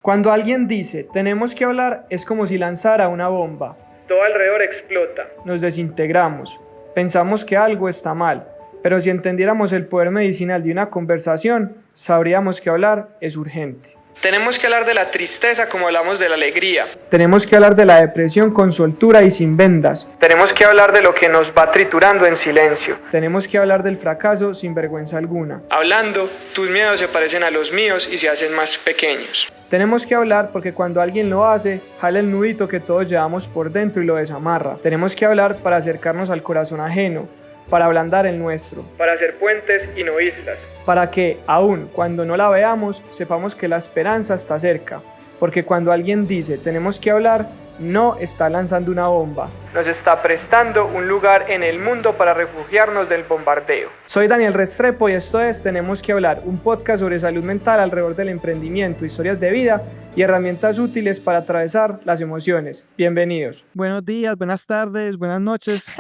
Cuando alguien dice tenemos que hablar, es como si lanzara una bomba. Todo alrededor explota. Nos desintegramos. Pensamos que algo está mal. Pero si entendiéramos el poder medicinal de una conversación, sabríamos que hablar es urgente. Tenemos que hablar de la tristeza como hablamos de la alegría. Tenemos que hablar de la depresión con soltura y sin vendas. Tenemos que hablar de lo que nos va triturando en silencio. Tenemos que hablar del fracaso sin vergüenza alguna. Hablando, tus miedos se parecen a los míos y se hacen más pequeños. Tenemos que hablar porque cuando alguien lo hace, jala el nudito que todos llevamos por dentro y lo desamarra. Tenemos que hablar para acercarnos al corazón ajeno, para ablandar el nuestro, para hacer puentes y no islas, para que, aun cuando no la veamos, sepamos que la esperanza está cerca, porque cuando alguien dice tenemos que hablar, no está lanzando una bomba, nos está prestando un lugar en el mundo para refugiarnos del bombardeo. Soy Daniel Restrepo y esto es Tenemos que hablar, un podcast sobre salud mental alrededor del emprendimiento, historias de vida y herramientas útiles para atravesar las emociones. Bienvenidos. Buenos días, buenas tardes, buenas noches.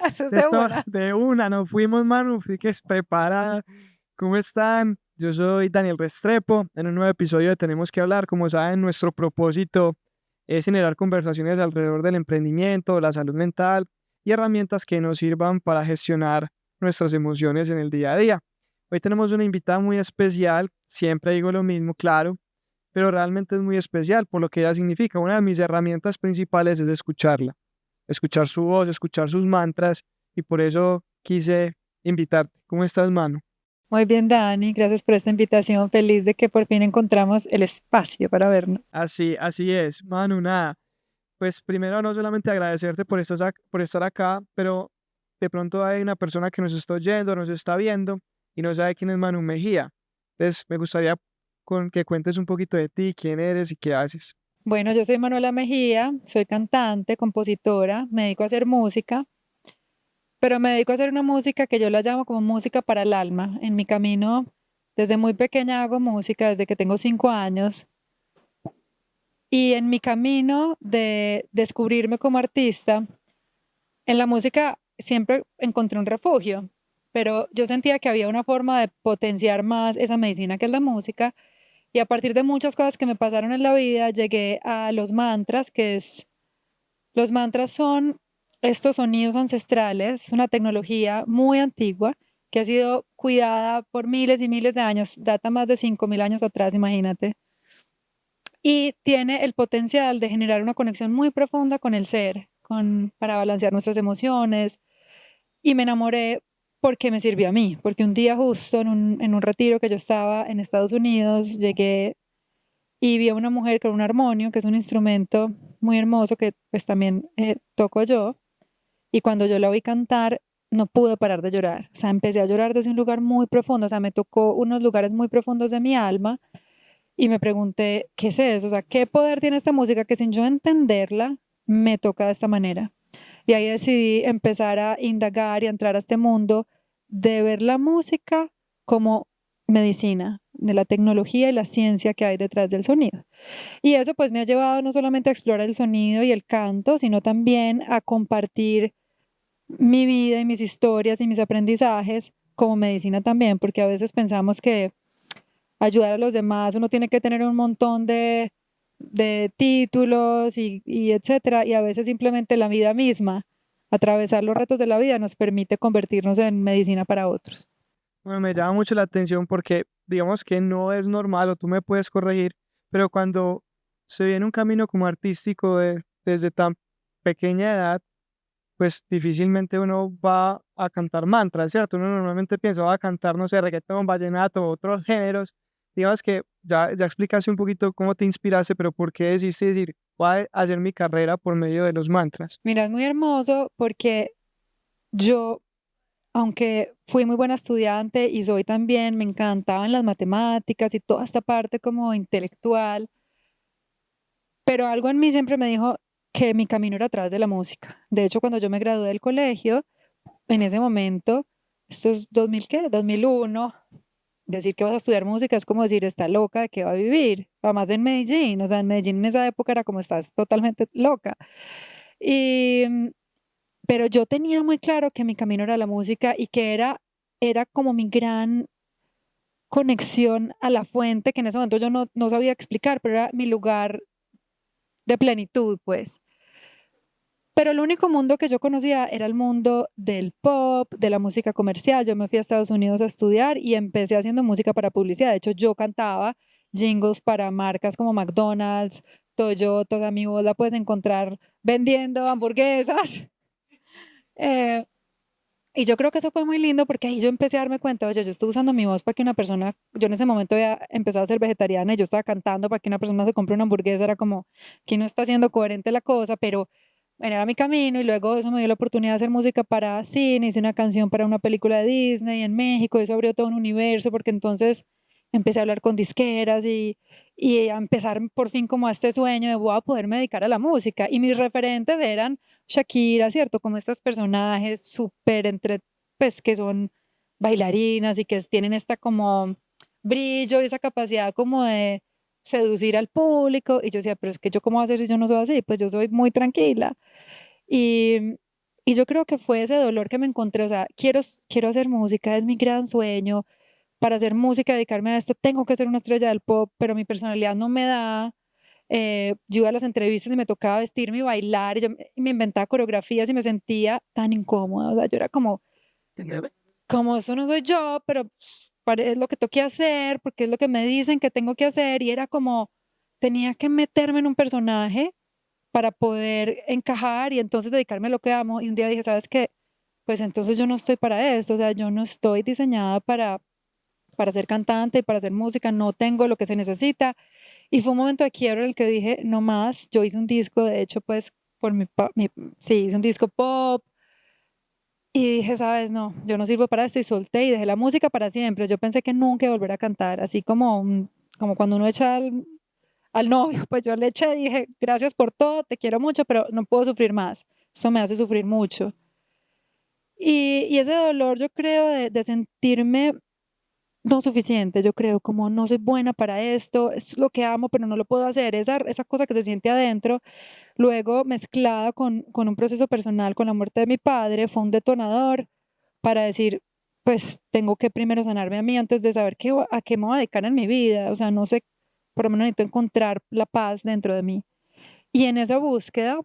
De una, nos fuimos, Manu, así que es preparada. ¿Cómo están? Yo soy Daniel Restrepo, en un nuevo episodio de Tenemos que hablar. Como saben, nuestro propósito es generar conversaciones alrededor del emprendimiento, la salud mental y herramientas que nos sirvan para gestionar nuestras emociones en el día a día. Hoy tenemos una invitada muy especial, siempre digo lo mismo, claro, pero realmente es muy especial por lo que ella significa. Una de mis herramientas principales es escucharla, escuchar su voz, escuchar sus mantras, y por eso quise invitarte. ¿Cómo estás, Manu? Muy bien, Dani, gracias por esta invitación. Feliz de que por fin encontramos el espacio para vernos. Así es, Manu, nada. Pues primero no solamente agradecerte por estar acá, pero de pronto hay una persona que nos está oyendo, nos está viendo y no sabe quién es Manu Mejía. Entonces me gustaría que cuentes un poquito de ti, quién eres y qué haces. Bueno, yo soy Manuela Mejía, soy cantante, compositora, me dedico a hacer música, pero me dedico a hacer una música que yo la llamo como música para el alma. En mi camino, desde muy pequeña hago música, desde que tengo 5 años, y en mi camino de descubrirme como artista, en la música siempre encontré un refugio, pero yo sentía que había una forma de potenciar más esa medicina que es la música. Y a partir de muchas cosas que me pasaron en la vida, llegué a los mantras, los mantras son estos sonidos ancestrales, es una tecnología muy antigua que ha sido cuidada por miles y miles de años, data más de 5.000 años atrás, imagínate, y tiene el potencial de generar una conexión muy profunda con el ser, para balancear nuestras emociones. Y me enamoré porque me sirvió a mí, porque un día justo en un retiro que yo estaba en Estados Unidos, llegué y vi a una mujer con un armonio, que es un instrumento muy hermoso que pues también toco yo, y cuando yo la oí cantar, no pude parar de llorar, o sea, empecé a llorar desde un lugar muy profundo, o sea, me tocó unos lugares muy profundos de mi alma, y me pregunté, ¿qué es eso? O sea, ¿qué poder tiene esta música que sin yo entenderla, me toca de esta manera? Y ahí decidí empezar a indagar y a entrar a este mundo de ver la música como medicina, de la tecnología y la ciencia que hay detrás del sonido. Y eso pues me ha llevado no solamente a explorar el sonido y el canto, sino también a compartir mi vida y mis historias y mis aprendizajes como medicina también, porque a veces pensamos que ayudar a los demás uno tiene que tener un montón de títulos y etcétera, y a veces simplemente la vida misma, atravesar los retos de la vida nos permite convertirnos en medicina para otros. Bueno, me llama mucho la atención porque digamos que no es normal, o tú me puedes corregir, pero cuando se viene un camino como artístico desde tan pequeña edad, pues difícilmente uno va a cantar mantras, ¿cierto? Uno normalmente piensa, va a cantar, no sé, reggaetón, vallenato, otros géneros. Digamos que ya explicaste un poquito cómo te inspiraste, pero ¿por qué decidiste decir, voy a hacer mi carrera por medio de los mantras? Mira, es muy hermoso porque yo, aunque fui muy buena estudiante y soy también, me encantaban las matemáticas y toda esta parte como intelectual, pero algo en mí siempre me dijo que mi camino era atrás de la música. De hecho, cuando yo me gradué del colegio, en ese momento, esto es 2000, ¿qué? 2001, decir que vas a estudiar música es como decir, está loca, ¿de qué va a vivir? Además en Medellín, o sea, en Medellín en esa época era como estás totalmente loca. Y, pero yo tenía muy claro que mi camino era la música y que era como mi gran conexión a la fuente que en ese momento yo no sabía explicar, pero era mi lugar de plenitud, pues. Pero el único mundo que yo conocía era el mundo del pop, de la música comercial. Yo me fui a Estados Unidos a estudiar y empecé haciendo música para publicidad. De hecho, yo cantaba jingles para marcas como McDonald's, Toyota, o sea, mi voz la puedes encontrar vendiendo hamburguesas. Eh, y yo creo que eso fue muy lindo porque ahí yo empecé a darme cuenta, oye, yo estoy usando mi voz para que una persona, yo en ese momento ya empezaba a ser vegetariana y yo estaba cantando para que una persona se compre una hamburguesa, era como que no está siendo coherente la cosa, pero bueno, era mi camino y luego eso me dio la oportunidad de hacer música para cine, hice una canción para una película de Disney en México, eso abrió todo un universo porque entonces empecé a hablar con disqueras y a empezar por fin como a este sueño de voy a poderme dedicar a la música y mis referentes eran Shakira, ¿cierto? Como estos personajes súper entre, pues que son bailarinas y que tienen esta como brillo y esa capacidad como de seducir al público. Y yo decía, pero es que yo cómo voy a hacer si yo no soy así, pues yo soy muy tranquila. Y, y yo creo que fue ese dolor que me encontré, o sea, quiero hacer música, es mi gran sueño. Para hacer música, dedicarme a esto, tengo que ser una estrella del pop, pero mi personalidad no me da. Yo iba a las entrevistas y me tocaba vestirme y bailar, y yo me inventaba coreografías y me sentía tan incómoda, o sea, yo era como eso no soy yo, pero es lo que tengo que hacer, porque es lo que me dicen que tengo que hacer, y era como, tenía que meterme en un personaje para poder encajar y entonces dedicarme a lo que amo, y un día dije, ¿sabes qué? Pues entonces yo no estoy para esto, o sea, yo no estoy diseñada para ser cantante y para hacer música, no tengo lo que se necesita. Y fue un momento de quiebra en el que dije, no más, yo hice un disco, de hecho, pues, por sí, hice un disco pop, y dije, sabes, no, yo no sirvo para esto, y solté y dejé la música para siempre. Yo pensé que nunca iba a volver a cantar, así como, como cuando uno echa al novio, pues yo le eché y dije, gracias por todo, te quiero mucho, pero no puedo sufrir más. Eso me hace sufrir mucho. Y ese dolor, yo creo, de sentirme no suficiente, yo creo, como no soy buena para esto, es lo que amo, pero no lo puedo hacer, esa cosa que se siente adentro, luego mezclada con un proceso personal, con la muerte de mi padre, fue un detonador para decir, pues tengo que primero sanarme a mí antes de saber a qué me voy a dedicar en mi vida, o sea, no sé, por lo menos necesito encontrar la paz dentro de mí. Y en esa búsqueda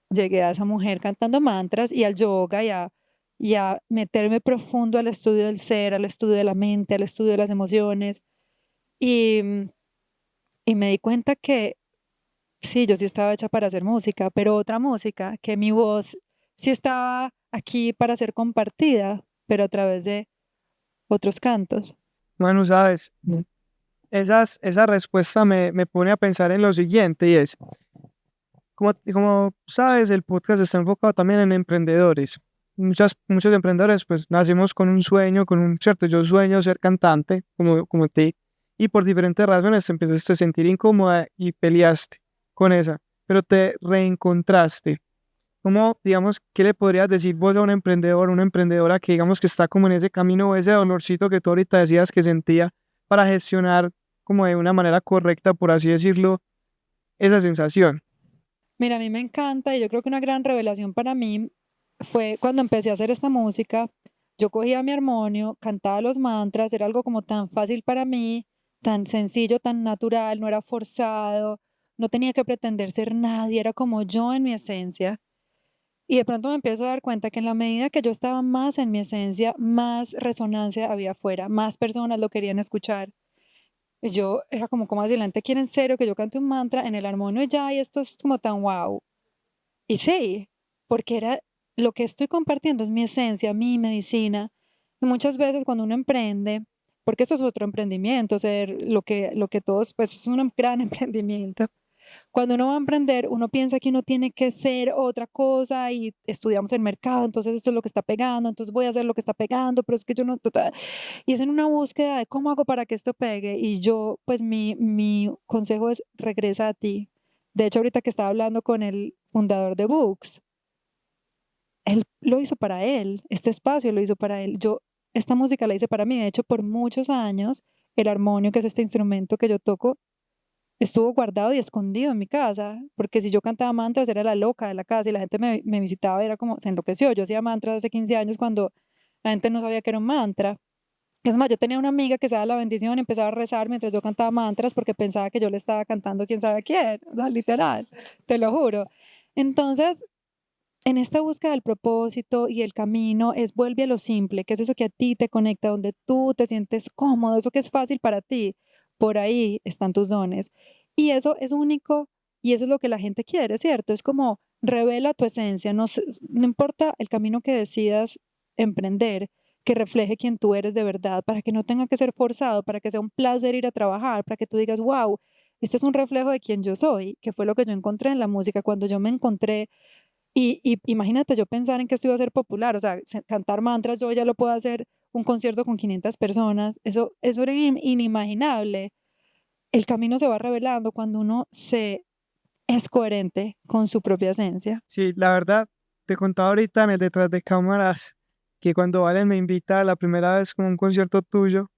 llegué a esa mujer cantando mantras y al yoga y a meterme profundo al estudio del ser, al estudio de la mente, al estudio de las emociones. Y, y me di cuenta que sí, yo sí estaba hecha para hacer música, pero otra música, que mi voz sí estaba aquí para ser compartida, pero a través de otros cantos. Manu, sabes, esa respuesta me pone a pensar en lo siguiente y es, como sabes, el podcast está enfocado también en emprendedores. Muchos emprendedores pues nacemos con un sueño, cierto, yo sueño ser cantante como ti y por diferentes razones te empezaste a sentir incómoda y peleaste con esa, pero te reencontraste. ¿Cómo, digamos, qué le podrías decir vos a un emprendedor, una emprendedora que digamos que está como en ese camino o ese dolorcito que tú ahorita decías que sentía para gestionar como de una manera correcta, por así decirlo, esa sensación? Mira, a mí me encanta y yo creo que una gran revelación para mí fue cuando empecé a hacer esta música. Yo cogía mi armonio, cantaba los mantras, era algo como tan fácil para mí, tan sencillo, tan natural, no era forzado, no tenía que pretender ser nadie, era como yo en mi esencia. Y de pronto me empiezo a dar cuenta que en la medida que yo estaba más en mi esencia, más resonancia había afuera, más personas lo querían escuchar. Y yo era como, ¿cómo así? ¿La gente quiere en serio que yo cante un mantra en el armonio y ya? Y esto es como tan wow. Y sí, porque era lo que estoy compartiendo es mi esencia, mi medicina. Y muchas veces cuando uno emprende, porque esto es otro emprendimiento, ser lo que todos, pues es un gran emprendimiento. Cuando uno va a emprender, uno piensa que uno tiene que ser otra cosa y estudiamos el mercado, entonces esto es lo que está pegando, entonces voy a hacer lo que está pegando, pero es que yo no... Y es en una búsqueda de cómo hago para que esto pegue. Y yo, pues mi consejo es regresa a ti. De hecho, ahorita que estaba hablando con el fundador de Books, él lo hizo para él, este espacio lo hizo para él. Yo, esta música la hice para mí. De hecho, por muchos años, el armonio, que es este instrumento que yo toco, estuvo guardado y escondido en mi casa, porque si yo cantaba mantras era la loca de la casa y la gente me visitaba y era como, se enloqueció. Yo hacía mantras hace 15 años cuando la gente no sabía que era un mantra. Es más, yo tenía una amiga que se daba la bendición y empezaba a rezar mientras yo cantaba mantras porque pensaba que yo le estaba cantando quién sabe quién, o sea, literal, te lo juro. Entonces, en esta búsqueda del propósito y el camino es vuelve a lo simple, que es eso que a ti te conecta, donde tú te sientes cómodo, eso que es fácil para ti. Por ahí están tus dones. Y eso es único y eso es lo que la gente quiere, ¿cierto? Es como revela tu esencia, no importa el camino que decidas emprender, que refleje quién tú eres de verdad, para que no tenga que ser forzado, para que sea un placer ir a trabajar, para que tú digas, wow, este es un reflejo de quién yo soy, que fue lo que yo encontré en la música cuando yo me encontré y imagínate yo pensar en que esto iba a ser popular, o sea, cantar mantras, yo ya lo puedo hacer un concierto con 500 personas, eso era inimaginable. El camino se va revelando cuando uno se es coherente con su propia esencia. Sí, la verdad, te contaba ahorita en el detrás de cámaras que cuando Valen me invita la primera vez como a un concierto tuyo,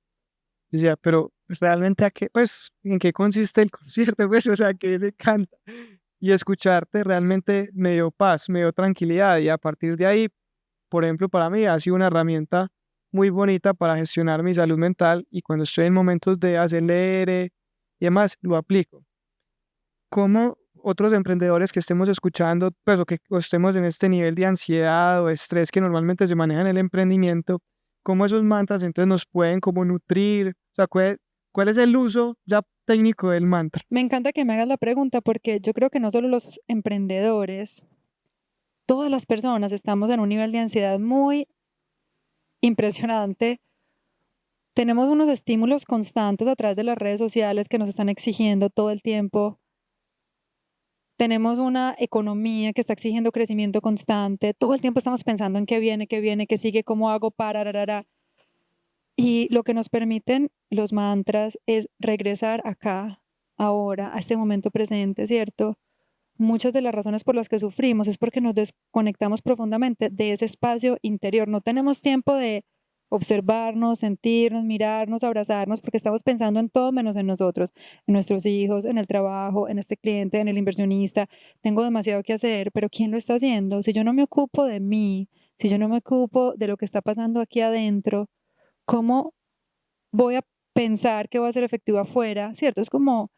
decía, pero realmente a qué, pues, ¿en qué consiste el concierto? Pues, o sea, ¿qué se canta? Y escucharte realmente me dio paz, me dio tranquilidad y a partir de ahí, por ejemplo, para mí ha sido una herramienta muy bonita para gestionar mi salud mental y cuando estoy en momentos de acelere y demás, lo aplico. ¿Cómo otros emprendedores que estemos escuchando, pues, o estemos en este nivel de ansiedad o estrés que normalmente se maneja en el emprendimiento, cómo esos mantras entonces nos pueden como nutrir? O sea, ¿cuál es el uso ya técnico del mantra? Me encanta que me hagas la pregunta porque yo creo que no solo los emprendedores, todas las personas estamos en un nivel de ansiedad muy impresionante. Tenemos unos estímulos constantes a través de las redes sociales que nos están exigiendo todo el tiempo. Tenemos una economía que está exigiendo crecimiento constante. Todo el tiempo estamos pensando en qué viene, qué sigue, cómo hago para, rarara. Y lo que nos permiten los mantras es regresar acá, ahora, a este momento presente, ¿cierto? Muchas de las razones por las que sufrimos es porque nos desconectamos profundamente de ese espacio interior. No tenemos tiempo de observarnos, sentirnos, mirarnos, abrazarnos, porque estamos pensando en todo menos en nosotros, en nuestros hijos, en el trabajo, en este cliente, en el inversionista. Tengo demasiado que hacer, pero ¿quién lo está haciendo? Si yo no me ocupo de mí, si yo no me ocupo de lo que está pasando aquí adentro, ¿cómo voy a pensar que va a ser efectivo afuera? ¿Cierto? Es como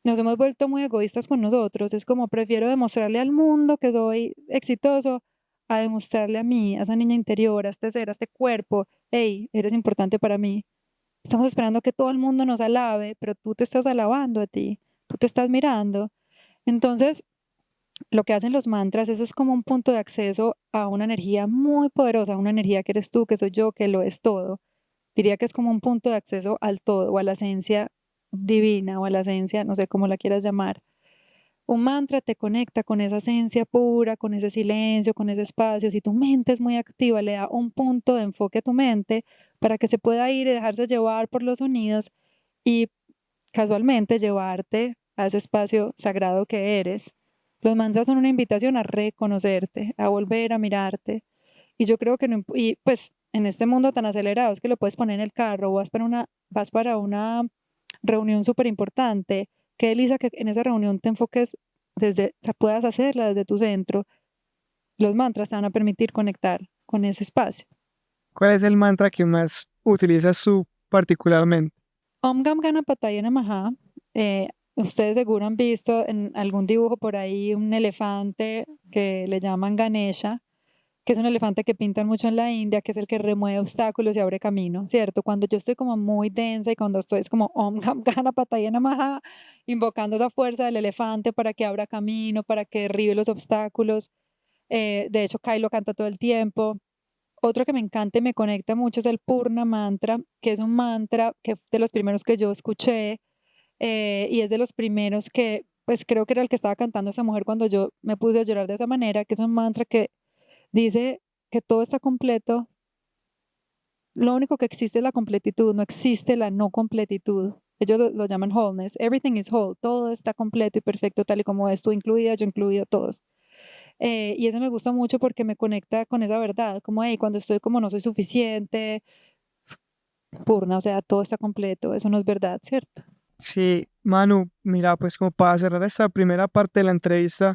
nos hemos vuelto muy egoístas con nosotros. Es como prefiero demostrarle al mundo que soy exitoso a demostrarle a mí, a esa niña interior, a este ser, a este cuerpo, hey, eres importante para mí. Estamos esperando que todo el mundo nos alabe, pero tú te estás alabando a ti, tú te estás mirando. Entonces, lo que hacen los mantras, eso es como un punto de acceso a una energía muy poderosa, una energía que eres tú, que soy yo, que lo es todo. Diría que es como un punto de acceso al todo o a la esencia divina o a la esencia, no sé cómo la quieras llamar. Un mantra te conecta con esa esencia pura, con ese silencio, con ese espacio. Si tu mente es muy activa, le da un punto de enfoque a tu mente para que se pueda ir y dejarse llevar por los sonidos y casualmente llevarte a ese espacio sagrado que eres. Los mantras son una invitación a reconocerte, a volver a mirarte. Y yo creo que no, y pues en este mundo tan acelerado es que lo puedes poner en el carro, vas para una reunión súper importante. Qué delicia que en esa reunión te enfoques desde, o sea, puedas hacerla desde tu centro. Los mantras te van a permitir conectar con ese espacio. ¿Cuál es el mantra que más utilizas tú particularmente? Om Gam Ganapataya Namaha. Ustedes seguro han visto en algún dibujo por ahí un elefante que le llaman Ganesha, que es un elefante que pintan mucho en la India, que es el que remueve obstáculos y abre camino, ¿cierto? Cuando yo estoy como muy densa y cuando estoy es como Om Gam Ganapataya Namaha, invocando esa fuerza del elefante para que abra camino, para que derribe los obstáculos. De hecho, Kai lo canta todo el tiempo. Otro que me encanta y me conecta mucho es el Purna Mantra, que es un mantra que fue de los primeros que yo escuché y es de los primeros que, pues creo que era el que estaba cantando esa mujer cuando yo me puse a llorar de esa manera, que es un mantra que dice que todo está completo, lo único que existe es la completitud, no existe la no completitud. Ellos lo llaman wholeness, everything is whole, todo está completo y perfecto tal y como es, tú incluida, yo incluido, todos. Y eso me gusta mucho porque me conecta con esa verdad, como hey, cuando estoy como no soy suficiente, purna, o sea, todo está completo, eso no es verdad, ¿cierto? Sí, Manu, mira, pues como para cerrar esta primera parte de la entrevista,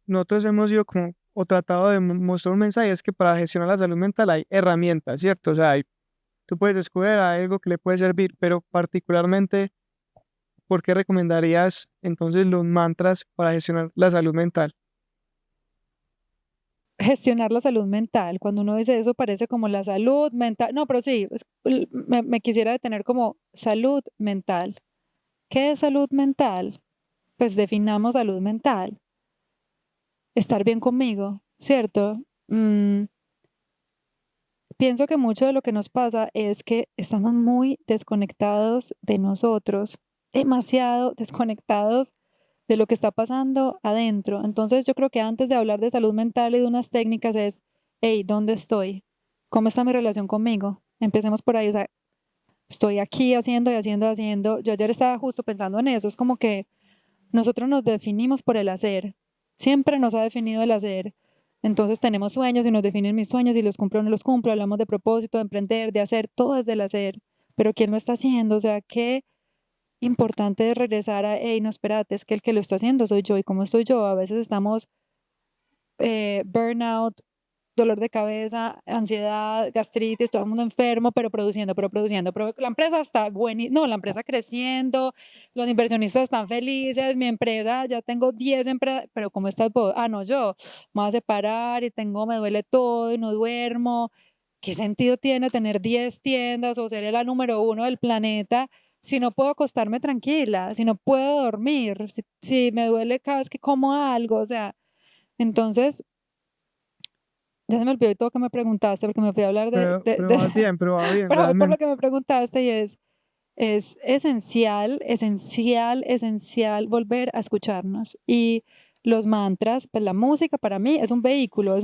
nosotros hemos ido como o tratado de mostrar un mensaje, es que para gestionar la salud mental hay herramientas, ¿cierto? O sea, hay tú puedes escoger algo que le puede servir, pero particularmente, ¿por qué recomendarías entonces los mantras para gestionar la salud mental? Gestionar la salud mental. Cuando uno dice eso parece como la salud mental. No, pero sí, me quisiera detener como salud mental. ¿Qué es salud mental? Pues definamos salud mental. Estar bien conmigo, ¿cierto? Pienso que mucho de lo que nos pasa es que estamos muy desconectados de nosotros, demasiado desconectados de lo que está pasando adentro. Entonces yo creo que antes de hablar de salud mental y de unas técnicas es, hey, ¿dónde estoy? ¿Cómo está mi relación conmigo? Empecemos por ahí, o sea, estoy aquí haciendo y haciendo, haciendo. Yo ayer estaba justo pensando en eso, es como que nosotros nos definimos por el hacer, siempre nos ha definido el hacer. Entonces tenemos sueños y nos definen mis sueños y los cumplo o no los cumplo, hablamos de propósito, de emprender, de hacer, todo es del hacer. Pero ¿quién lo está haciendo? O sea, qué importante es regresar a, hey, no, espérate, es que el que lo está haciendo soy yo y cómo estoy yo. A veces estamos burnout, dolor de cabeza, ansiedad, gastritis, todo el mundo enfermo, pero produciendo, pero la empresa está buena, no, la empresa creciendo, los inversionistas están felices, mi empresa, ya tengo 10 empresas, pero ¿cómo estás vos? Ah, no, yo me voy a separar y tengo, me duele todo y no duermo. ¿Qué sentido tiene tener 10 tiendas o ser la número uno del planeta si no puedo acostarme tranquila, si no puedo dormir, si me duele cada vez que como algo? O sea, entonces ya se me olvidó todo que me preguntaste porque me fui a hablar Pero va bien, pero voy por lo realmente. que me preguntaste y es esencial, esencial, esencial volver a escucharnos. Y los mantras, pues la música para mí es un vehículo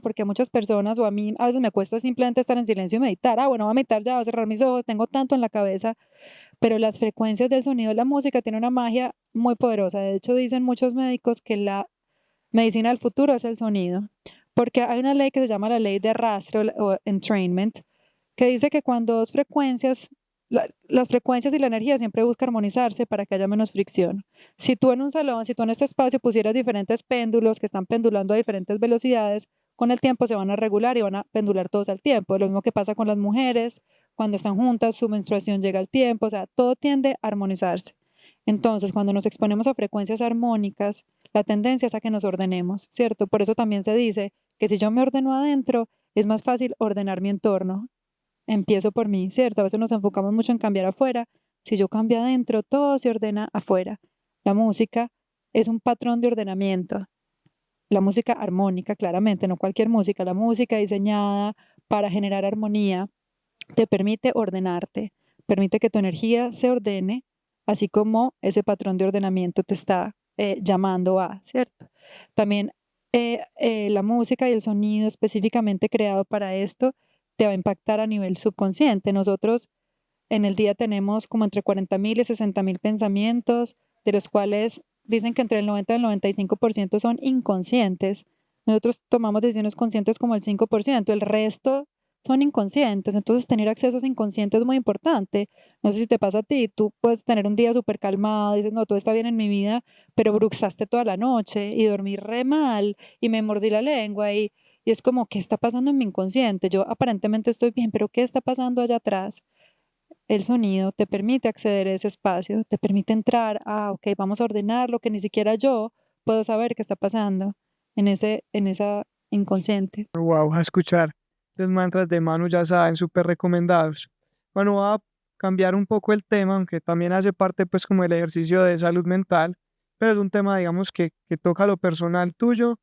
porque a muchas personas o a mí a veces me cuesta simplemente estar en silencio y meditar. Ah, bueno, voy a meditar ya, voy a cerrar mis ojos, tengo tanto en la cabeza, pero las frecuencias del sonido de la música tienen una magia muy poderosa. De hecho, dicen muchos médicos que la medicina del futuro es el sonido, porque hay una ley que se llama la ley de arrastre o entrainment, que dice que cuando dos frecuencias, las frecuencias y la energía siempre buscan armonizarse para que haya menos fricción. Si tú en un salón, si tú en este espacio pusieras diferentes péndulos que están pendulando a diferentes velocidades, con el tiempo se van a regular y van a pendular todos al tiempo. Lo mismo que pasa con las mujeres, cuando están juntas, su menstruación llega al tiempo, o sea, todo tiende a armonizarse. Entonces, cuando nos exponemos a frecuencias armónicas, la tendencia es a que nos ordenemos, ¿cierto? Por eso también se dice que si yo me ordeno adentro, es más fácil ordenar mi entorno. Empiezo por mí, ¿cierto? A veces nos enfocamos mucho en cambiar afuera. Si yo cambio adentro, todo se ordena afuera. La música es un patrón de ordenamiento. La música armónica, claramente, no cualquier música. La música diseñada para generar armonía te permite ordenarte, permite que tu energía se ordene, así como ese patrón de ordenamiento te está llamando a, ¿cierto? También la música y el sonido específicamente creado para esto te va a impactar a nivel subconsciente. Nosotros en el día tenemos como entre 40.000 y 60.000 pensamientos, de los cuales dicen que entre el 90 y el 95% son inconscientes. Nosotros tomamos decisiones conscientes como el 5%, el resto son inconscientes. Entonces, tener acceso a ese inconsciente es muy importante. No sé si te pasa a ti, tú puedes tener un día súper calmado, dices, no, todo está bien en mi vida, pero bruxaste toda la noche y dormí re mal y me mordí la lengua y es como, ¿qué está pasando en mi inconsciente? Yo aparentemente estoy bien, pero ¿qué está pasando allá atrás? El sonido te permite acceder a ese espacio, te permite entrar, ok, vamos a ordenar lo que ni siquiera yo puedo saber qué está pasando en esa inconsciente. Wow, a escuchar los mantras de Manu, ya saben, súper recomendados. Bueno, va a cambiar un poco el tema, aunque también hace parte pues como el ejercicio de salud mental, pero es un tema, digamos, que toca lo personal tuyo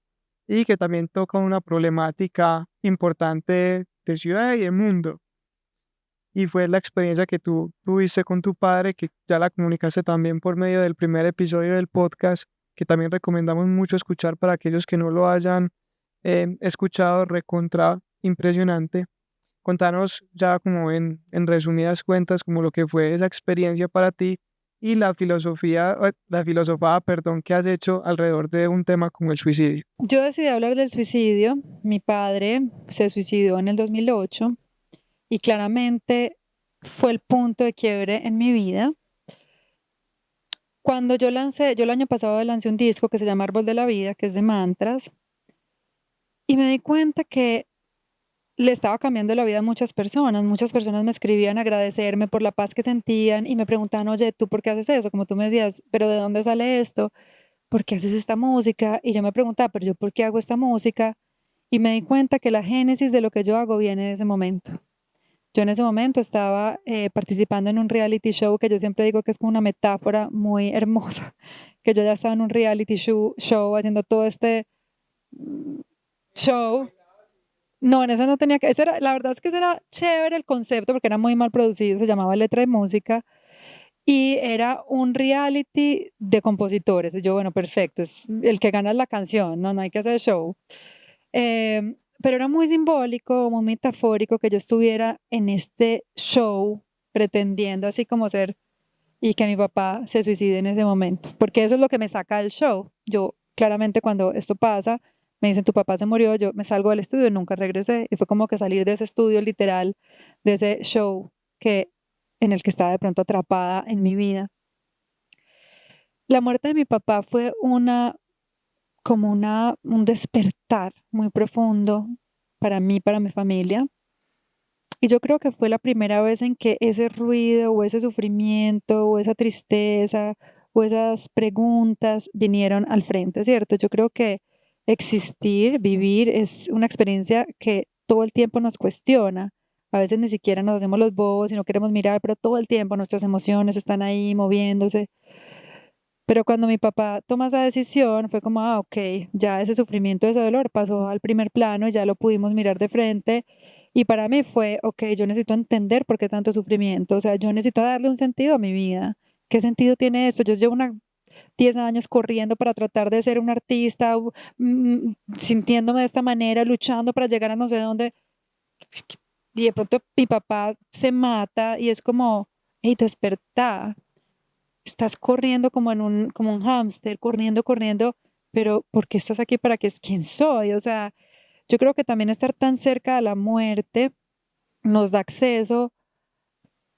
y que también toca una problemática importante de ciudad y de mundo. Y fue la experiencia que tú tuviste con tu padre, que ya la comunicaste también por medio del primer episodio del podcast, que también recomendamos mucho escuchar para aquellos que no lo hayan escuchado, recontra impresionante. Contanos ya como en resumidas cuentas como lo que fue esa experiencia para ti y la filosofía, la filosofada, perdón, que has hecho alrededor de un tema como el suicidio. Yo decidí hablar del suicidio. Mi padre se suicidó en el 2008 y claramente fue el punto de quiebre en mi vida. Cuando yo el año pasado lancé un disco que se llama Árbol de la Vida, que es de mantras, y me di cuenta que le estaba cambiando la vida a muchas personas me escribían a agradecerme por la paz que sentían y me preguntaban, oye, ¿tú por qué haces eso? Como tú me decías, ¿pero de dónde sale esto? ¿Por qué haces esta música? Y yo me preguntaba, ¿pero yo por qué hago esta música? Y me di cuenta que la génesis de lo que yo hago viene de ese momento. Yo en ese momento estaba participando en un reality show que yo siempre digo que es como una metáfora muy hermosa, que yo ya estaba en un reality show haciendo todo este show. No, en eso no tenía que, eso era, la verdad es que eso era chévere el concepto porque era muy mal producido, se llamaba Letra y Música y era un reality de compositores. Y yo, bueno, perfecto, es el que gana es la canción, no, no hay que hacer show. Pero era muy simbólico, muy metafórico que yo estuviera en este show pretendiendo así como ser y que mi papá se suicide en ese momento, porque eso es lo que me saca del show. Yo claramente cuando esto pasa, me dicen tu papá se murió, yo me salgo del estudio y nunca regresé y fue como que salir de ese estudio literal, de ese show que en el que estaba de pronto atrapada en mi vida. La muerte de mi papá fue un despertar muy profundo para mí, para mi familia. Y yo creo que fue la primera vez en que ese ruido o ese sufrimiento o esa tristeza o esas preguntas vinieron al frente, ¿cierto? Yo creo que existir, vivir, es una experiencia que todo el tiempo nos cuestiona. A veces ni siquiera nos hacemos los bobos y no queremos mirar, pero todo el tiempo nuestras emociones están ahí moviéndose. Pero cuando mi papá toma esa decisión, fue como, ah, ok, ya ese sufrimiento, ese dolor pasó al primer plano y ya lo pudimos mirar de frente. Y para mí fue, ok, yo necesito entender por qué tanto sufrimiento. O sea, yo necesito darle un sentido a mi vida. ¿Qué sentido tiene esto? Yo llevo 10 años corriendo para tratar de ser un artista, sintiéndome de esta manera, luchando para llegar a no sé dónde. Y de pronto mi papá se mata y es como, hey, despertá. Estás corriendo como un hámster, corriendo, corriendo, pero ¿por qué estás aquí? ¿Para qué es quién soy? O sea, yo creo que también estar tan cerca de la muerte nos da acceso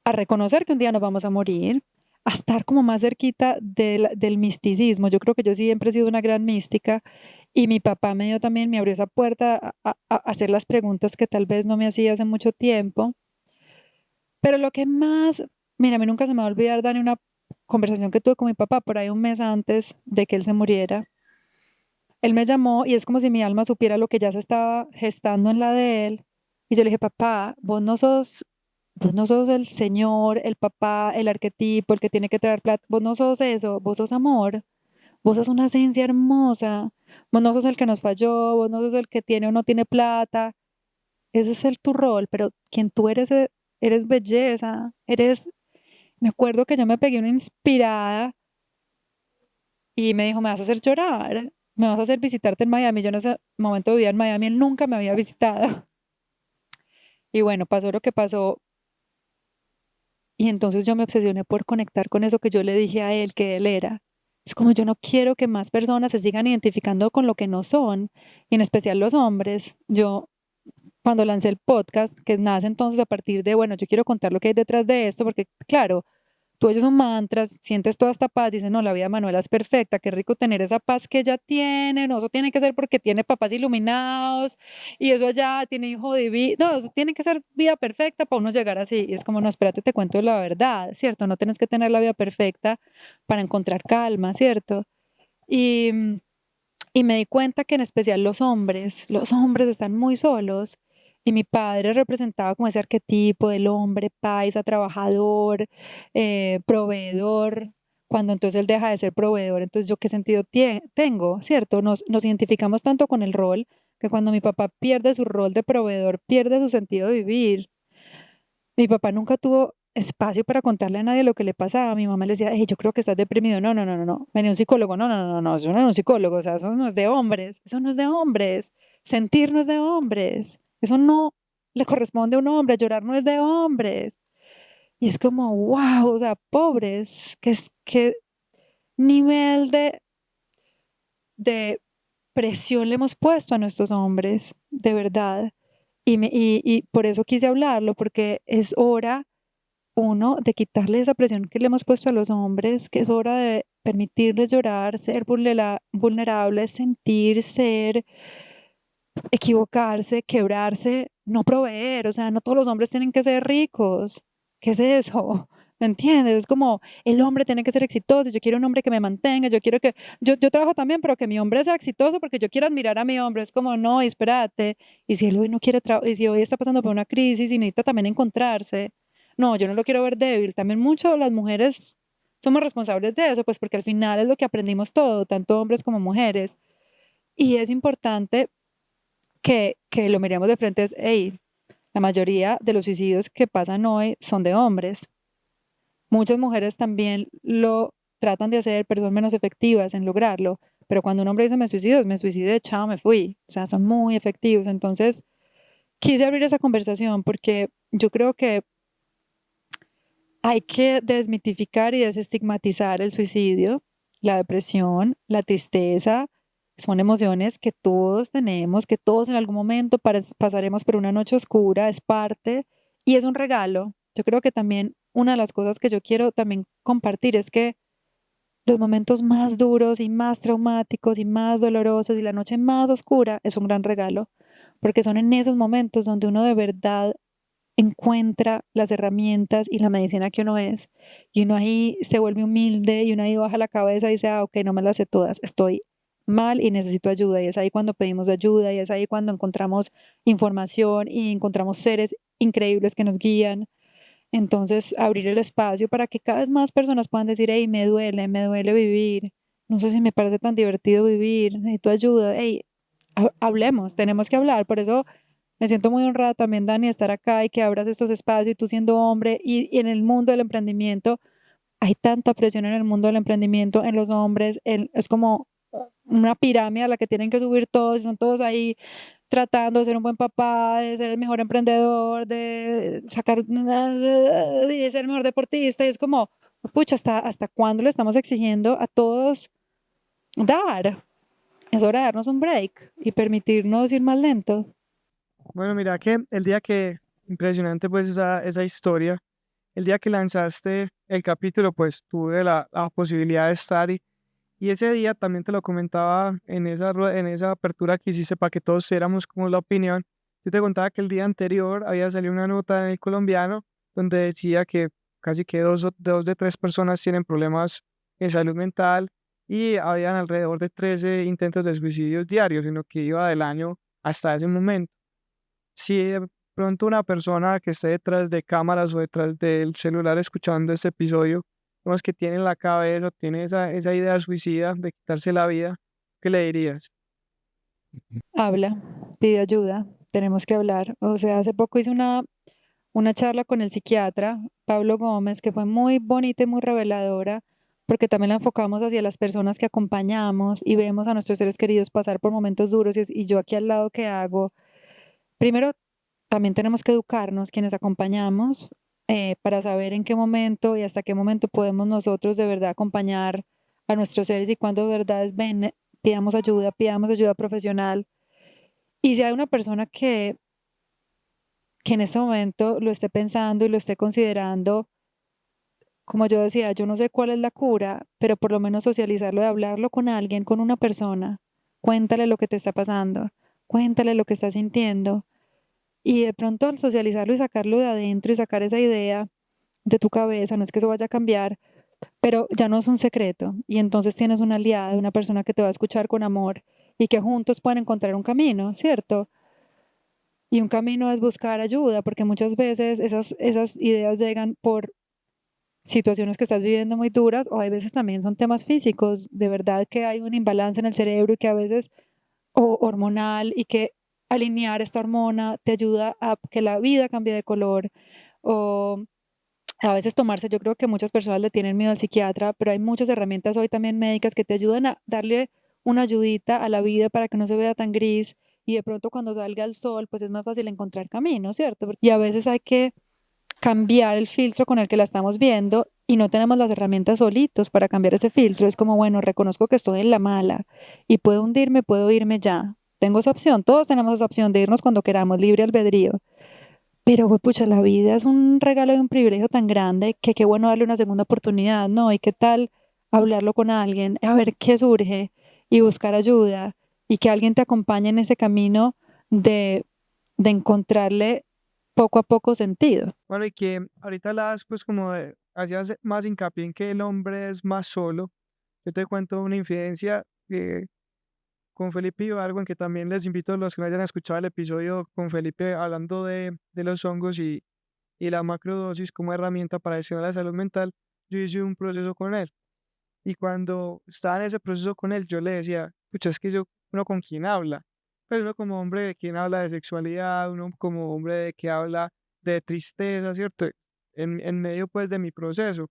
a reconocer que un día nos vamos a morir, a estar como más cerquita del misticismo. Yo creo que yo siempre he sido una gran mística y mi papá me dio también, me abrió esa puerta a hacer las preguntas que tal vez no me hacía hace mucho tiempo. Pero lo que más, mira, a mí nunca se me va a olvidar, Dani, una conversación que tuve con mi papá por ahí un mes antes de que él se muriera. Él me llamó y es como si mi alma supiera lo que ya se estaba gestando en la de él. Y yo le dije, papá, vos no sos el señor, el papá, el arquetipo, el que tiene que traer plata. Vos no sos eso, vos sos amor. Vos sos una esencia hermosa. Vos no sos el que nos falló, vos no sos el que tiene o no tiene plata. Ese es tu rol, pero quien tú eres, eres belleza, eres. Me acuerdo que yo me pegué una inspirada y me dijo, me vas a hacer llorar, me vas a hacer visitarte en Miami. Yo en ese momento vivía en Miami, él nunca me había visitado. Y bueno, pasó lo que pasó. Y entonces yo me obsesioné por conectar con eso que yo le dije a él que él era. Es como yo no quiero que más personas se sigan identificando con lo que no son, y en especial los hombres. Yo, cuando lancé el podcast, que nace entonces a partir de, bueno, yo quiero contar lo que hay detrás de esto, porque claro, tú oyes un mantras, sientes toda esta paz, dices, no, la vida de Manuela es perfecta, qué rico tener esa paz que ella tiene, no, eso tiene que ser porque tiene papás iluminados y eso allá tiene hijo divino, no, eso tiene que ser vida perfecta para uno llegar así. Y es como, no, espérate, te cuento la verdad, ¿cierto? No tienes que tener la vida perfecta para encontrar calma, ¿cierto? Y, y me di cuenta que en especial los hombres están muy solos. Y mi padre representaba como ese arquetipo del hombre paisa, trabajador, proveedor. Cuando entonces él deja de ser proveedor, entonces yo qué sentido tengo, ¿cierto? Nos identificamos tanto con el rol que cuando mi papá pierde su rol de proveedor, pierde su sentido de vivir. Mi papá nunca tuvo espacio para contarle a nadie lo que le pasaba. Mi mamá le decía, hey, yo creo que estás deprimido. No, no, no, no, no. Venía un psicólogo. No, no, no, no, no. Yo no era un psicólogo. O sea, eso no es de hombres. Eso no es de hombres. Sentir no es de hombres. Eso no le corresponde a un hombre. Llorar no es de hombres. Y es como, wow, o sea, pobres. ¿Qué nivel de presión le hemos puesto a nuestros hombres? De verdad. Y por eso quise hablarlo, porque es hora uno, de quitarle esa presión que le hemos puesto a los hombres, que es hora de permitirles llorar, ser vulnerables, sentir, ser, equivocarse, quebrarse, no proveer, o sea, no todos los hombres tienen que ser ricos. ¿Qué es eso? ¿Me entiendes? Es como el hombre tiene que ser exitoso, yo quiero un hombre que me mantenga, yo quiero que, yo trabajo también, pero que mi hombre sea exitoso porque yo quiero admirar a mi hombre. Es como, no, espérate, y si él hoy no quiere trabajar, y si hoy está pasando por una crisis y necesita también encontrarse, no, yo no lo quiero ver débil. También mucho las mujeres somos responsables de eso, pues porque al final es lo que aprendimos todo, tanto hombres como mujeres. Y es importante que lo miremos de frente, es, hey, la mayoría de los suicidios que pasan hoy son de hombres. Muchas mujeres también lo tratan de hacer, pero son menos efectivas en lograrlo. Pero cuando un hombre dice me suicidé, chao, me fui. O sea, son muy efectivos. Entonces, quise abrir esa conversación porque yo creo que hay que desmitificar y desestigmatizar el suicidio, la depresión, la tristeza. Son emociones que todos tenemos, que todos en algún momento pasaremos por una noche oscura, es parte y es un regalo. Yo creo que también una de las cosas que yo quiero también compartir es que los momentos más duros y más traumáticos y más dolorosos y la noche más oscura es un gran regalo, porque son en esos momentos donde uno de verdad encuentra las herramientas y la medicina que uno es. Y uno ahí se vuelve humilde y uno ahí baja la cabeza y dice, ah, ok, no me las sé todas, estoy mal y necesito ayuda. Y es ahí cuando pedimos ayuda y es ahí cuando encontramos información y encontramos seres increíbles que nos guían. Entonces, abrir el espacio para que cada vez más personas puedan decir, hey, me duele vivir. No sé si me parece tan divertido vivir, necesito ayuda. Hey, hablemos, tenemos que hablar. Por eso me siento muy honrada también, Dani, de estar acá y que abras estos espacios y tú siendo hombre y en el mundo del emprendimiento, hay tanta presión en el mundo del emprendimiento, en los hombres, es como una pirámide a la que tienen que subir todos, y son todos ahí tratando de ser un buen papá, de ser el mejor emprendedor, de sacar, de ser el mejor deportista, y es como, pucha, ¿hasta cuándo le estamos exigiendo a todos dar? Es hora de darnos un break y permitirnos ir más lento. Bueno, mira que el día que, impresionante pues esa historia, el día que lanzaste el capítulo, pues tuve la posibilidad de estar y ese día también te lo comentaba en en esa apertura que hiciste para que todos éramos como la opinión. Yo te contaba que el día anterior había salido una nota en el Colombiano donde decía que casi que dos de tres personas tienen problemas en salud mental y habían alrededor de 13 intentos de suicidio diarios en lo que iba del año hasta ese momento. Si de pronto una persona que esté detrás de cámaras o detrás del celular escuchando este episodio, digamos que tiene en la cabeza o tiene esa idea suicida de quitarse la vida, ¿qué le dirías? Habla, pide ayuda, tenemos que hablar. O sea, hace poco hice una charla con el psiquiatra Pablo Gómez que fue muy bonita y muy reveladora, porque también la enfocamos hacia las personas que acompañamos y vemos a nuestros seres queridos pasar por momentos duros y yo aquí al lado, ¿qué hago? Primero, también tenemos que educarnos quienes acompañamos para saber en qué momento y hasta qué momento podemos nosotros de verdad acompañar a nuestros seres y cuando de verdad es, ven, pidamos ayuda profesional. Y si hay una persona que en este momento lo esté pensando y lo esté considerando, como yo decía, yo no sé cuál es la cura, pero por lo menos socializarlo, de hablarlo con alguien, con una persona, cuéntale lo que te está pasando, cuéntale lo que estás sintiendo y de pronto al socializarlo y sacarlo de adentro y sacar esa idea de tu cabeza, no es que eso vaya a cambiar, pero ya no es un secreto y entonces tienes una aliada, una persona que te va a escuchar con amor y que juntos pueden encontrar un camino, ¿cierto? Y un camino es buscar ayuda, porque muchas veces esas ideas llegan por situaciones que estás viviendo muy duras o hay veces también son temas físicos, de verdad que hay un imbalance en el cerebro y que a veces, o hormonal, y que alinear esta hormona te ayuda a que la vida cambie de color o a veces tomarse, yo creo que muchas personas le tienen miedo al psiquiatra, pero hay muchas herramientas hoy también médicas que te ayudan a darle una ayudita a la vida para que no se vea tan gris y de pronto cuando salga el sol, pues es más fácil encontrar camino, ¿cierto? Y a veces hay que cambiar el filtro con el que la estamos viendo y no tenemos las herramientas solitos para cambiar ese filtro. Es como, bueno, reconozco que estoy en la mala y puedo hundirme, puedo irme ya. Tengo esa opción, todos tenemos esa opción de irnos cuando queramos, libre albedrío. Pero, pues, pucha, la vida es un regalo y un privilegio tan grande que qué bueno darle una segunda oportunidad, ¿no? Y qué tal hablarlo con alguien, a ver qué surge y buscar ayuda y que alguien te acompañe en ese camino de de encontrarle poco a poco sentido. Bueno, y que ahorita hablas pues como de, hacías más hincapié en que el hombre es más solo. Yo te cuento una infidencia con Felipe Ibargo, en que también les invito a los que no hayan escuchado el episodio con Felipe hablando de los hongos y la macrodosis como herramienta para gestionar la salud mental. Yo hice un proceso con él. Y cuando estaba en ese proceso con él, yo le decía, pucha, es que uno con quién habla. Pues uno como hombre de quien habla de sexualidad, uno como hombre de que habla de tristeza, ¿cierto? En medio pues de mi proceso.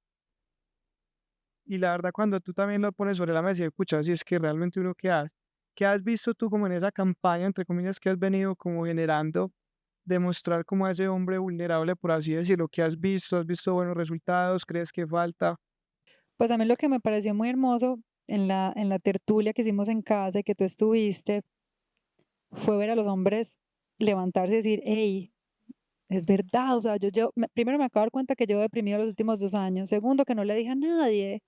Y la verdad, cuando tú también lo pones sobre la mesa y escuchas, si es que realmente uno qué has visto tú como en esa campaña, entre comillas, que has venido como generando, demostrar como a ese hombre vulnerable, por así decirlo, ¿qué has visto buenos resultados, crees que falta? Pues a mí lo que me pareció muy hermoso en la tertulia que hicimos en casa y que tú estuviste, fue ver a los hombres levantarse y decir, hey, es verdad, o sea, primero me acabo de dar cuenta que llevo deprimido los últimos 2 años, segundo, que no le dije a nadie,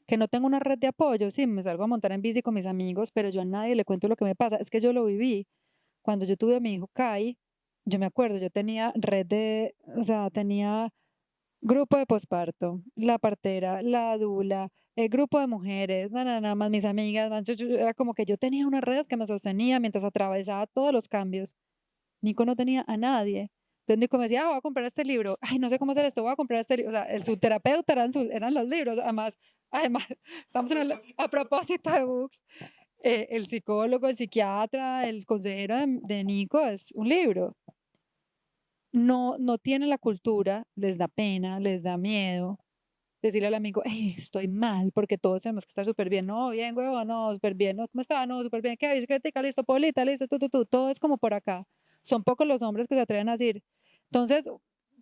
que no tengo una red de apoyo, sí, me salgo a montar en bici con mis amigos, pero yo a nadie le cuento lo que me pasa, es que yo lo viví. Cuando yo tuve a mi hijo Kai, yo me acuerdo, yo tenía o sea, tenía grupo de posparto, la partera, la dula, el grupo de mujeres, nada más mis amigas, era como que yo tenía una red que me sostenía mientras atravesaba todos los cambios. Nico no tenía a nadie. Entonces Nico me decía, voy a comprar este libro. Ay, no sé cómo hacer esto, voy a comprar este libro. O sea, su terapeuta eran los libros. Además, estamos a propósito de books. El psicólogo, el psiquiatra, el consejero de Nico es un libro. No tienen la cultura, les da pena, les da miedo decirle al amigo, hey, estoy mal, porque todos tenemos que estar súper bien. No, bien, huevo, no, súper bien. No, ¿cómo está? No, súper bien. ¿Qué? Bicicleta, listo, Polita, listo, tú. Todo es como por acá. Son pocos los hombres que se atreven a decir. Entonces,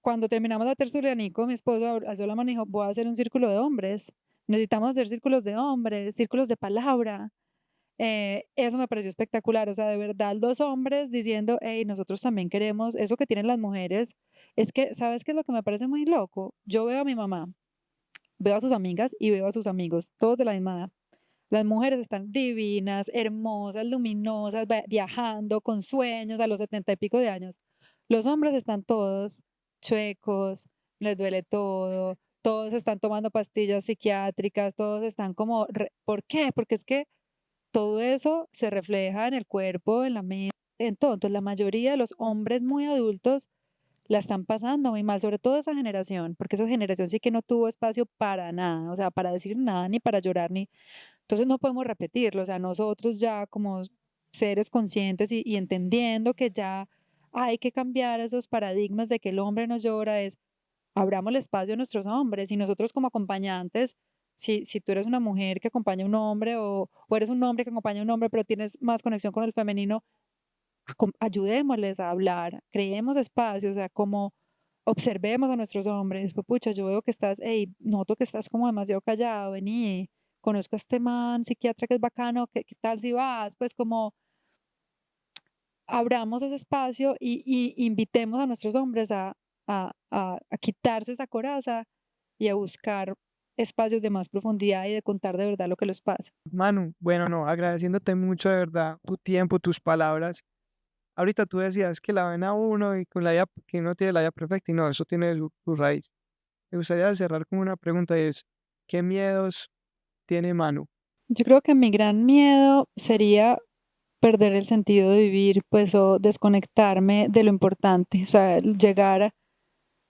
cuando terminamos la tertulia, Nico, mi esposo, alzó la mano y dijo, voy a hacer un círculo de hombres. Necesitamos hacer círculos de hombres, círculos de palabra. Eso me pareció espectacular, o sea, de verdad, dos hombres diciendo, hey, nosotros también queremos eso que tienen las mujeres. Es que, ¿sabes qué es lo que me parece muy loco? Yo veo a mi mamá, veo a sus amigas y veo a sus amigos, todos de la misma edad. Las mujeres están divinas, hermosas, luminosas, viajando con sueños a los 70 y pico de años. Los hombres están todos chuecos, les duele todo, todos están tomando pastillas psiquiátricas, todos están como, ¿por qué? Porque es que todo eso se refleja en el cuerpo, en la mente, en todo. Entonces, la mayoría de los hombres muy adultos la están pasando muy mal, sobre todo esa generación, porque esa generación sí que no tuvo espacio para nada, o sea, para decir nada, ni para llorar, ni... Entonces no podemos repetirlo, o sea, nosotros ya como seres conscientes y entendiendo que ya hay que cambiar esos paradigmas de que el hombre no llora, es abramos el espacio a nuestros hombres y nosotros como acompañantes, si tú eres una mujer que acompaña a un hombre o eres un hombre que acompaña a un hombre, pero tienes más conexión con el femenino, ayudémosles a hablar, creemos espacios, o sea, como observemos a nuestros hombres, pues, pucha, yo veo que estás, hey, noto que estás como demasiado callado, vení, conozco a este man psiquiatra que es bacano, ¿qué tal si vas? Pues como abramos ese espacio y invitemos a nuestros hombres a quitarse esa coraza y a buscar espacios de más profundidad y de contar de verdad lo que les pasa. Manu, bueno, no, agradeciéndote mucho de verdad tu tiempo, tus palabras. Ahorita tú decías que la ven a uno y con la vida, que uno tiene la vida perfecta y no, eso tiene su raíz. Me gustaría cerrar con una pregunta y es, ¿qué miedos tiene Manu? Yo creo que mi gran miedo sería perder el sentido de vivir, pues, o desconectarme de lo importante, o sea,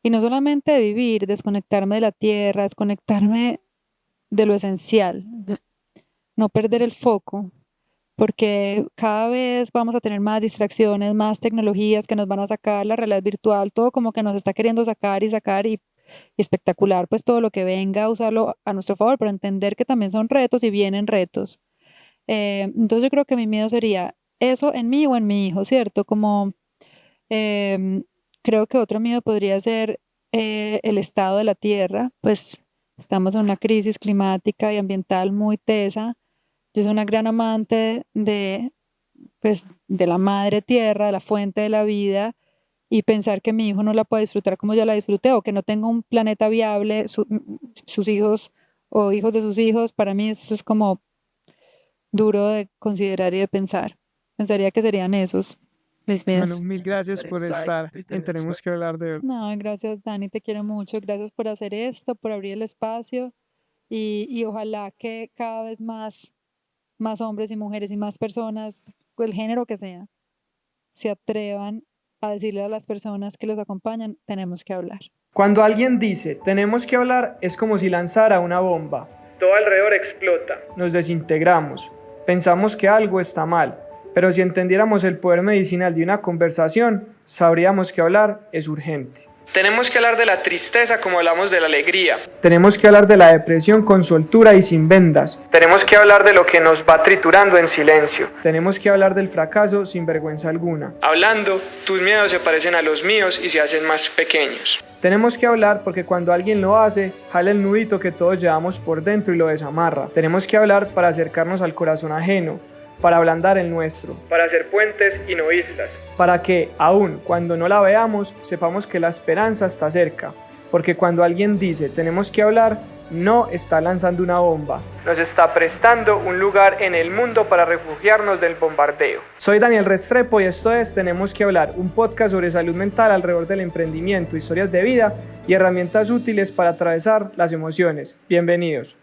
y no solamente de vivir, desconectarme de la tierra, desconectarme de lo esencial, no perder el foco, porque cada vez vamos a tener más distracciones, más tecnologías que nos van a sacar la realidad virtual, todo como que nos está queriendo sacar y espectacular, pues todo lo que venga, usarlo a nuestro favor, pero entender que también son retos y vienen retos. Entonces yo creo que mi miedo sería eso en mí o en mi hijo, ¿cierto? Como em, creo que otro miedo podría ser el estado de la tierra, pues estamos en una crisis climática y ambiental muy tesa. Yo soy una gran amante pues, de la madre tierra, de la fuente de la vida, y pensar que mi hijo no la puede disfrutar como yo la disfruté o que no tenga un planeta viable, sus hijos o hijos de sus hijos, para mí eso es como duro de considerar y de pensar. Pensaría que serían esos. Luis Bueno, míos. mil gracias por estar en Tenemos que hablar de verdad. No, gracias Dani, te quiero mucho. Gracias por hacer esto, por abrir el espacio y ojalá que cada vez más hombres y mujeres y más personas, el género que sea, se atrevan a decirle a las personas que los acompañan, tenemos que hablar. Cuando alguien dice tenemos que hablar, es como si lanzara una bomba. Todo alrededor explota. Nos desintegramos. Pensamos que algo está mal. Pero si entendiéramos el poder medicinal de una conversación, sabríamos que hablar es urgente. Tenemos que hablar de la tristeza como hablamos de la alegría. Tenemos que hablar de la depresión con soltura y sin vendas. Tenemos que hablar de lo que nos va triturando en silencio. Tenemos que hablar del fracaso sin vergüenza alguna. Hablando, tus miedos se parecen a los míos y se hacen más pequeños. Tenemos que hablar porque cuando alguien lo hace, jala el nudito que todos llevamos por dentro y lo desamarra. Tenemos que hablar para acercarnos al corazón ajeno, para ablandar el nuestro, para hacer puentes y no islas, para que, aun cuando no la veamos, sepamos que la esperanza está cerca, porque cuando alguien dice tenemos que hablar, no está lanzando una bomba, nos está prestando un lugar en el mundo para refugiarnos del bombardeo. Soy Daniel Restrepo y esto es Tenemos que hablar, un podcast sobre salud mental alrededor del emprendimiento, historias de vida y herramientas útiles para atravesar las emociones. Bienvenidos.